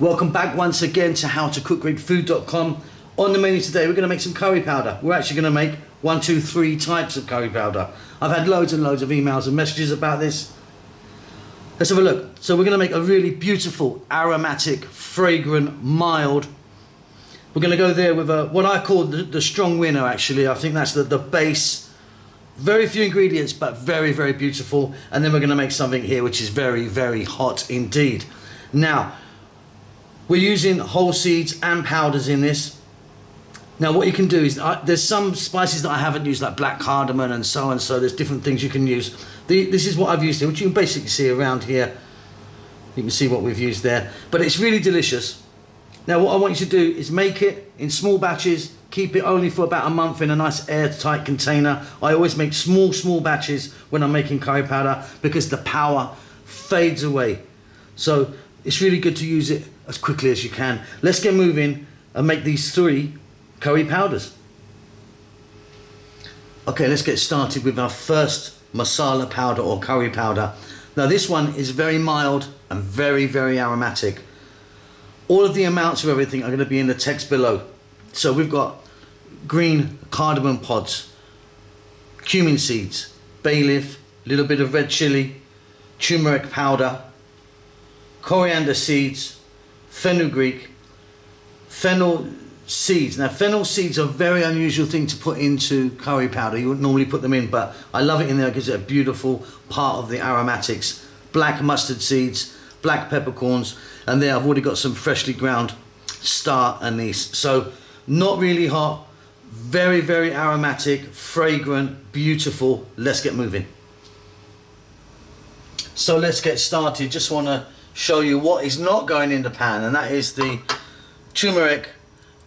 Welcome back once again to howtocookgreatfood.com. On the menu today we're going to make some curry powder. We're actually going to make 1, 2, 3 types of curry powder. I've had loads and loads of emails and messages about this. Let's have a look. So we're going to make a really beautiful, aromatic, fragrant, mild. We're going to go there with what I call the strong winner actually. I think that's the base. Very few ingredients but very, very beautiful. And then we're going to make something here which is very, very hot indeed. Now, we're using whole seeds and powders in this. Now what you can do is, there's some spices that I haven't used like black cardamom and so on, so there's different things you can use. This is what I've used here, which you can basically see around here. You can see what we've used there, but it's really delicious. Now what I want you to do is make it in small batches, keep it only for about a month in a nice airtight container. I always make small batches when I'm making curry powder because the power fades away. So it's really good to use it as quickly as you can. Let's get moving and make these 3 curry powders. Okay, let's get started with our first masala powder or curry powder. Now this one is very mild and very, very aromatic. All of the amounts of everything are going to be in the text below. So we've got green cardamom pods, cumin seeds, bay leaf, a little bit of red chilli, turmeric powder, coriander seeds, fenugreek, fennel seeds. Now fennel seeds are a very unusual thing to put into curry powder. You wouldn't normally put them in, but I love it in there because it's a beautiful part of the aromatics. Black mustard seeds, black peppercorns, and there I've already got some freshly ground star anise. So not really hot, very, very aromatic, fragrant, beautiful. Let's get moving. So let's get started. Just want to show you what is not going in the pan, and that is the turmeric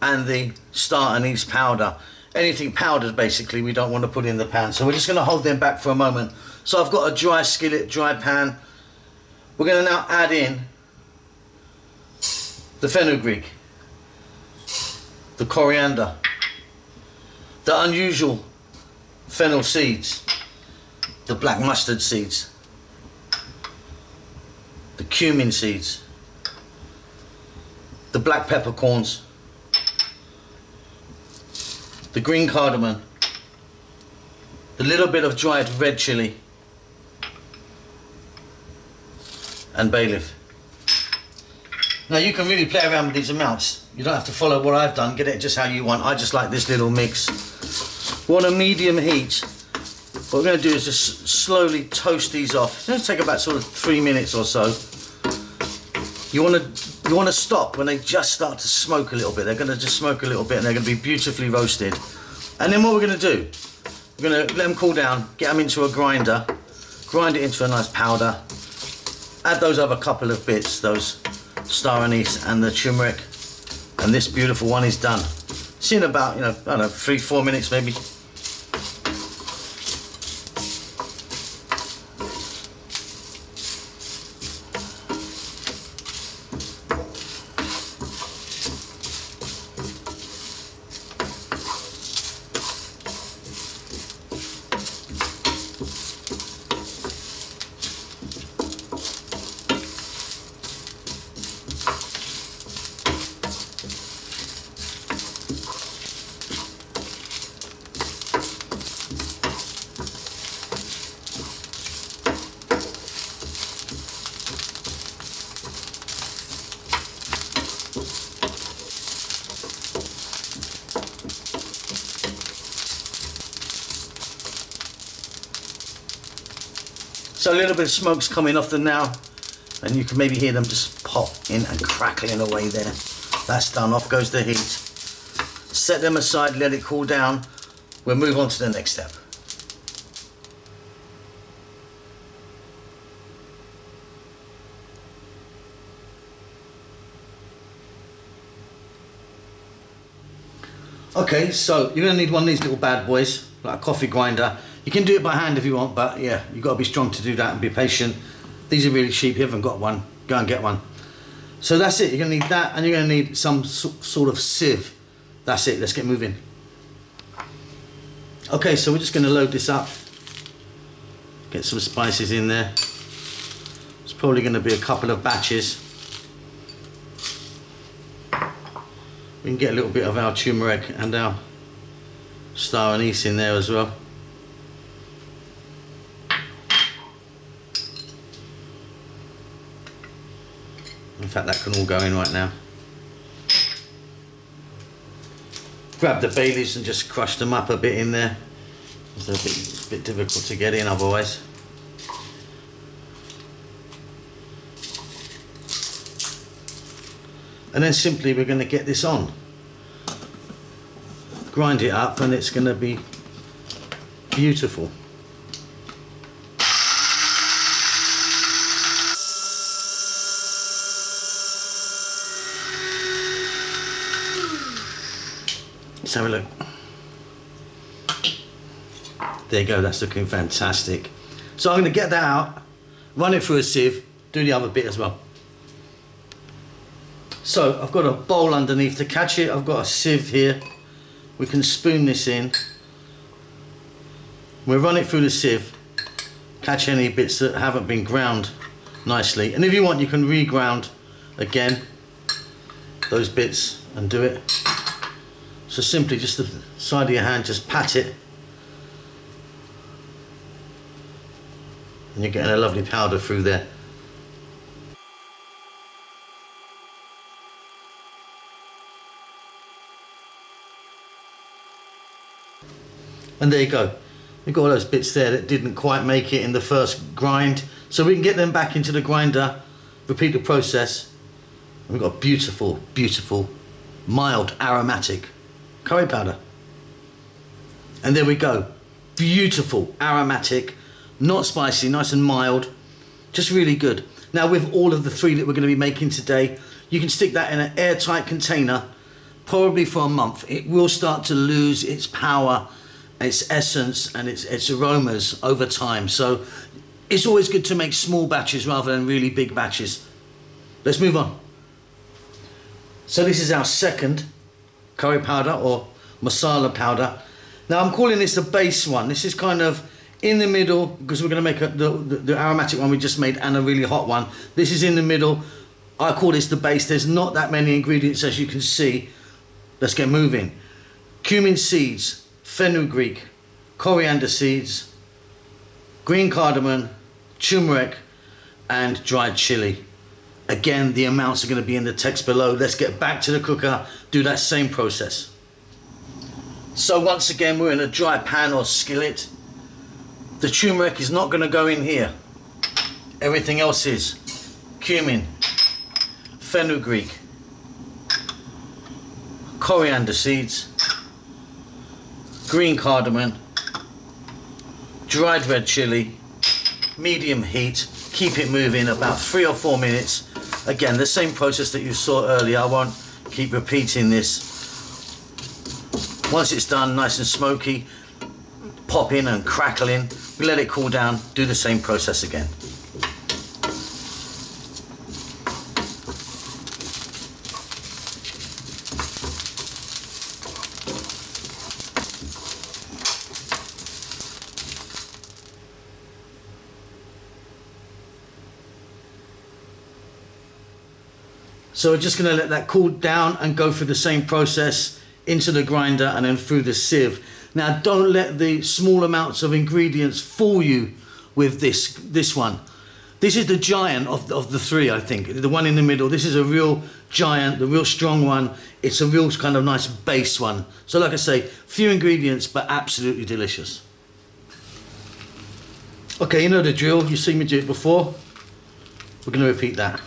and the star anise powder. Anything powdered basically we don't want to put in the pan, so we're just going to hold them back for a moment. So I've got a dry skillet, dry pan. We're going to now add in the fenugreek, the coriander, the unusual fennel seeds, the black mustard seeds, the cumin seeds, the black peppercorns, the green cardamom, the little bit of dried red chilli, and bay leaf. Now you can really play around with these amounts. You don't have to follow what I've done, get it just how you want. I just like this little mix. We're on a medium heat. What we're going to do is just slowly toast these off. It's going to take about sort of 3 minutes or so. You want to stop when they just start to smoke a little bit. They're going to just smoke a little bit and they're going to be beautifully roasted. And then what we're going to do, we're going to let them cool down, get them into a grinder, grind it into a nice powder, add those other couple of bits, those star anise and the turmeric, and this beautiful one is done. See in about, I don't know, 3-4 minutes maybe. So a little bit of smoke's coming off them now, and you can maybe hear them just pop in and crackling away there. That's done, off goes the heat. Set them aside, let it cool down. We'll move on to the next step. Okay, so you're going to need one of these little bad boys, like a coffee grinder. You can do it by hand if you want, but yeah, you've got to be strong to do that and be patient. These are really cheap. If you haven't got one, go and get one. So that's it. You're going to need that, and you're going to need some sort of sieve. That's it. Let's get moving. Okay, so we're just going to load this up. Get some spices in there. It's probably going to be a couple of batches. We can get a little bit of our turmeric and our star anise in there as well. In fact, that can all go in right now. Grab the bay leaves and just crush them up a bit in there. It's a bit difficult to get in otherwise. And then simply we're going to get this on. Grind it up and it's going to be beautiful. Let's have a look. There you go, that's looking fantastic. So I'm going to get that out, run it through a sieve, do the other bit as well. So I've got a bowl underneath to catch it, I've got a sieve here. We can spoon this in. We'll run it through the sieve, catch any bits that haven't been ground nicely. And if you want, you can re-ground again those bits and do it. So simply just the side of your hand, just pat it. And you're getting a lovely powder through there. And there you go. We've got all those bits there that didn't quite make it in the first grind. So we can get them back into the grinder, repeat the process. And we've got beautiful, beautiful, mild, aromatic curry powder. And there we go. Beautiful, aromatic, not spicy, nice and mild. Just really good. Now with all of the three that we're going to be making today, you can stick that in an airtight container, probably for a month. It will start to lose its power, its essence and its aromas over time. So it's always good to make small batches rather than really big batches. Let's move on. So this is our second curry powder or masala powder. Now I'm calling this a base one. This is kind of in the middle because we're going to make the aromatic one we just made and a really hot one. This is in the middle. I call this the base. There's not that many ingredients as you can see. Let's get moving. Cumin seeds, fenugreek, coriander seeds, green cardamom, turmeric and dried chilli. Again, the amounts are going to be in the text below. Let's get back to the cooker, do that same process. So once again, we're in a dry pan or skillet. The turmeric is not going to go in here. Everything else is. Cumin, fenugreek, coriander seeds, green cardamom, dried red chilli, medium heat, keep it moving about 3 or 4 minutes. Again, the same process that you saw earlier. I won't keep repeating this. Once it's done, nice and smoky, pop in and crackle in. We let it cool down, do the same process again. So we're just going to let that cool down and go through the same process into the grinder and then through the sieve. Now don't let the small amounts of ingredients fool you with this one. This is the giant of the three, I think. The one in the middle. This is a real giant, the real strong one. It's a real kind of nice base one. So like I say, few ingredients but absolutely delicious. Okay, you know the drill. You've seen me do it before. We're going to repeat that.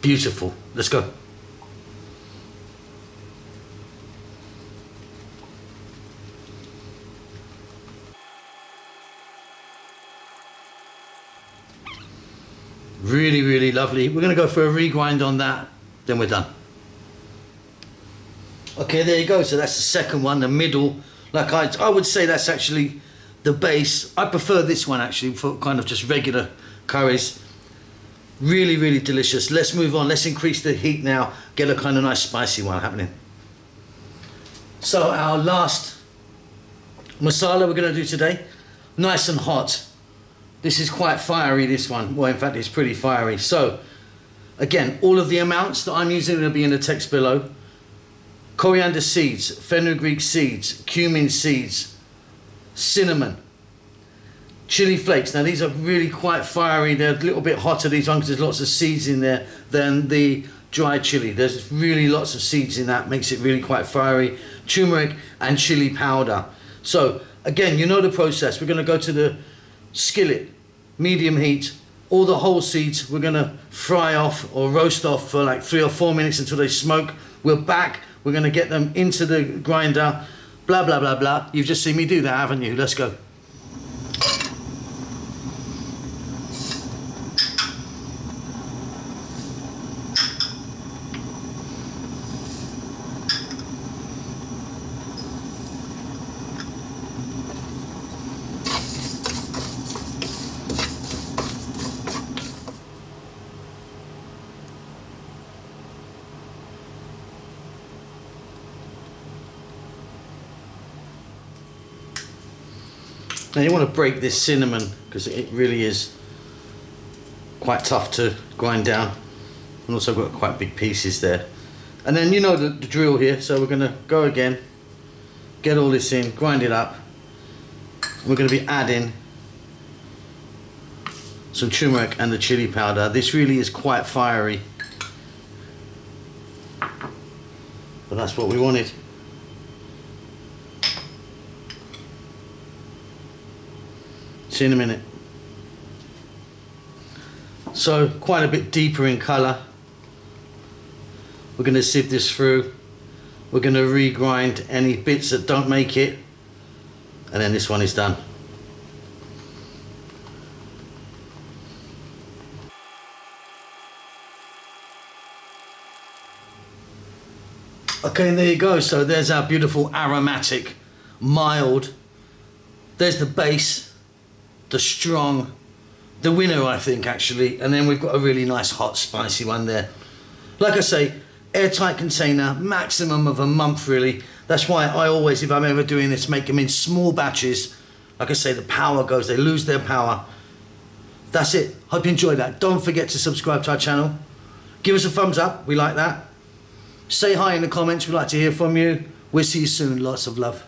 Beautiful. Let's go. Really, really lovely. We're going to go for a regrind on that, then we're done. Okay, there you go. So that's the second one, the middle. Like I would say that's actually the base. I prefer this one actually for kind of just regular curries. Really, really delicious. Let's move on. Let's increase the heat now. Get a kind of nice spicy one happening. So our last masala we're going to do today, nice and hot. This is quite fiery, this one. Well, in fact, it's pretty fiery. So, again, all of the amounts that I'm using will be in the text below. Coriander seeds, fenugreek seeds, cumin seeds, cinnamon, chili flakes. Now, these are really quite fiery. They're a little bit hotter, these ones, because there's lots of seeds in there than the dried chili. There's really lots of seeds in that, makes it really quite fiery. Turmeric and chili powder. So, again, you know the process. We're going to go to the skillet, medium heat, all the whole seeds we're going to fry off or roast off for like 3 or 4 minutes until they smoke. We're back, we're going to get them into the grinder, blah blah blah blah. You've just seen me do that, haven't you? Let's go. Now you want to break this cinnamon because it really is quite tough to grind down, and also got quite big pieces there. And then you know the drill here, so we're going to go again, get all this in, grind it up. We're going to be adding some turmeric and the chili powder. This really is quite fiery, but that's what we wanted. See in a minute. So quite a bit deeper in colour. We're going to sieve this through. We're going to regrind any bits that don't make it, and then this one is done. Okay, and there you go. So there's our beautiful aromatic, mild. There's the base. The strong, the winner I think actually, and then we've got a really nice hot spicy one there. Like I say, airtight container, maximum of a month really. That's why I always, if I'm ever doing this, make them in small batches. Like I say, the power goes, they lose their power. That's it. Hope you enjoyed that. Don't forget to subscribe to our channel. Give us a thumbs up, we like that. Say hi in the comments, we'd like to hear from you. We'll see you soon, lots of love.